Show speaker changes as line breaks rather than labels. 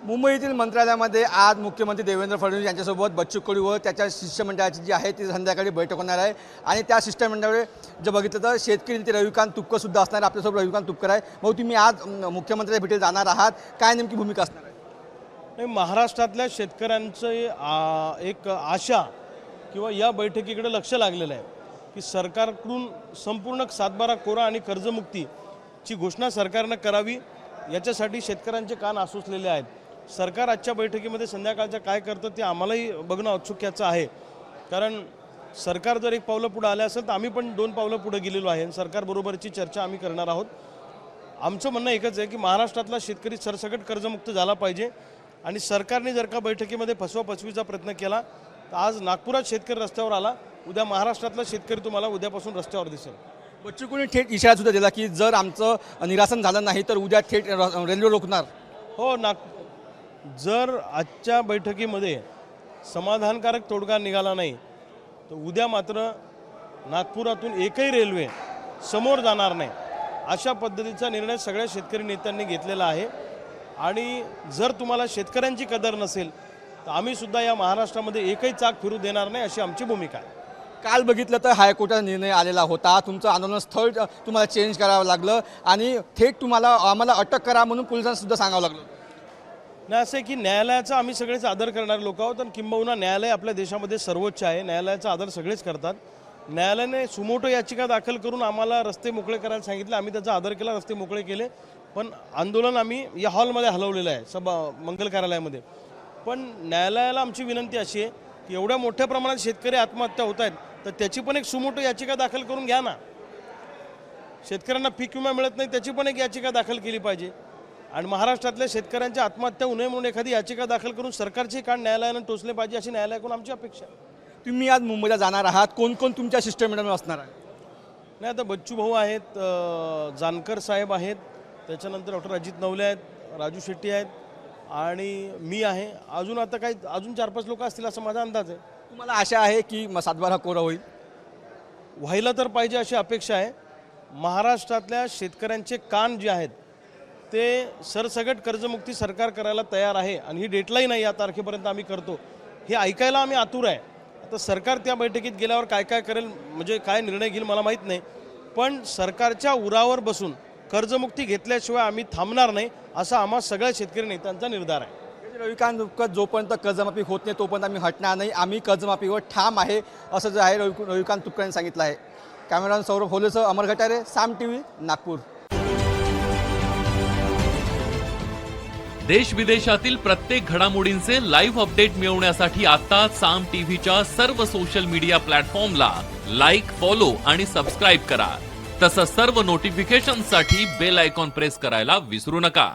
मुंबईतील मंत्रालयामध्ये आज मुख्यमंत्री देवेंद्र फडणवीस यांच्यासोबत बच्चू कडू व त्याच्या शिष्टमंडळाची जी आहे ती संध्याकाळी बैठक होणार आहे आणि त्या शिष्टमंडळावर जर बघितलं तर शेतकरी नेते रविकांत तुपकरसुद्धा असणार. आपल्यासोबत रविकांत तुपकर आहे. भाऊ, तुम्ही आज मुख्यमंत्र्यांच्या भेटीला जाणार आहात, काय नेमकी भूमिका असणार आहे?
महाराष्ट्रातल्या शेतकऱ्यांचं एक आशा किंवा या बैठकीकडे लक्ष लागलेलं आहे की सरकारकडून संपूर्ण सातबारा कोरा आणि कर्जमुक्तीची घोषणा सरकारनं करावी. याच्यासाठी शेतकऱ्यांचे कान आसुसलेले आहेत. सरकार आजच्या बैठकीमध्ये संध्याकाळचं काय करतं ते आम्हालाही बघणं औत्सुक्याचं आहे. कारण सरकार जर एक पावलं पुढे आलं असेल तर आम्ही पण 2 पावलं पुढे गेलेलो आहे आणि सरकारबरोबरची चर्चा आम्ही करणार आहोत. आमचं म्हणणं एकच आहे की महाराष्ट्रातला शेतकरी सरसकट कर्जमुक्त झाला पाहिजे आणि सरकारने जर का बैठकीमध्ये फसवाफसवीचा प्रयत्न केला तर आज नागपुरात शेतकरी रस्त्यावर आला, उद्या महाराष्ट्रातला शेतकरी तुम्हाला उद्यापासून रस्त्यावर दिसेल.
बच्चू कडूंनी थेट इशारा सुद्धा दिला की जर आमचं निरासन झालं नाही तर उद्या थेट रेल्वे रोखणार.
हो, जर आजच्या बैठकीमध्ये समाधानकारक तोडगा निघाला नाही तर उद्या मात्र नागपुरातून एकही रेल्वे समोर जाणार नाही अशा पद्धतीचा निर्णय सगळ्या शेतकरी नेत्यांनी घेतलेला आहे. आणि जर तुम्हाला शेतकऱ्यांची कदर नसेल तर आम्ही सुद्धा या महाराष्ट्रामध्ये एकही चाक फिरू देणार नाही अशी आमची भूमिका आहे.
काल बघितलं तर हायकोर्टाचा निर्णय आलेला होता. तुमचं आंदोलन स्थळ तुम्हाला चेंज करावं लागलं आणि थेट आम्हाला अटक करा म्हणून पोलिसांना सांगावं लागलं.
नाही, असं आहे की न्यायालयाचा आम्ही सगळेच आदर करणारे लोक आहोत आणि किंबहुना न्यायालय आपल्या देशामध्ये सर्वोच्च आहे. न्यायालयाचा आदर सगळेच करतात. न्यायालयाने सुमोटो याचिका दाखल करून आम्हाला रस्ते मोकळे करायला सांगितले. आम्ही त्याचा आदर केला, रस्ते मोकळे केले. पण आंदोलन आम्ही या हॉलमध्ये हलवलेलं आहे, मंगल कार्यालयामध्ये. पण न्यायालयाला आमची विनंती अशी आहे की एवढ्या मोठ्या प्रमाणात शेतकरी आत्महत्या होत आहेत तर त्याची पण एक सुमोटो याचिका दाखल करून घ्या ना. शेतकऱ्यांना पीक विमा मिळत नाही त्याची पण एक याचिका दाखल केली पाहिजे आणि महाराष्ट्रातल्या शेतकऱ्यांच्या आत्महत्या होऊ नये म्हणून एखादी याचिका दाखल करून सरकारचे कान न्यायालयानं टोचले पाहिजे अशी न्यायालयाकडून आमची अपेक्षा आहे.
तुम्ही आज मुंबईला जाणार आहात, कोण कोण तुमच्या शिष्टमंडळामध्ये असणार आहे?
नाही, आता बच्चू भाऊ आहेत, जानकर साहेब आहेत, त्याच्यानंतर डॉक्टर अजित नवले आहेत, राजू शेट्टी आहेत आणि मी आहे. अजून आता काही 4-5 लोक असतील असं माझा अंदाज आहे.
तुम्हाला आशा आहे की सातबारा कोरा होईल?
व्हायला तर पाहिजे अशी अपेक्षा आहे. महाराष्ट्रातल्या शेतकऱ्यांचे कान जे आहेत ते सरसकट कर्जमुक्ती सरकार करायला तयार आहे आणि ही डेडलाईन आहे, या तारखेपर्यंत आम्ही करतो, हे ऐकायला आम्ही आतुर आहे. आता सरकार त्या बैठकीत गेल्यावर काय काय करेल, म्हणजे काय निर्णय घेईल मला माहीत नाही. पण सरकारच्या उरावर बसून कर्जमुक्ती घेतल्याशिवाय आम्ही थांबणार नाही असा आम्हा सगळ्या शेतकरी नेत्यांचा निर्धार आहे.
रविकांत तुपकर, जोपर्यंत कर्जमाफी होत नाही तोपर्यंत आम्ही हटणार नाही, आम्ही कर्जमाफीवर ठाम आहे असं जे आहे रविकांत तुपकर यांनी सांगितलं आहे. कॅमेरामॅन सौरभ होलेसह अमर घटारे, साम टीव्ही, नागपूर.
देश विदेशातील प्रत्येक घडामोडींचे लाईव्ह अपडेट मिळवण्यासाठी आता साम टीव्हीच्या सर्व सोशल मीडिया प्लॅटफॉर्मला लाईक, फॉलो आणि सबस्क्राईब करा. तसंच सर्व नोटिफिकेशनसाठी बेल आयकॉन प्रेस करायला विसरू नका.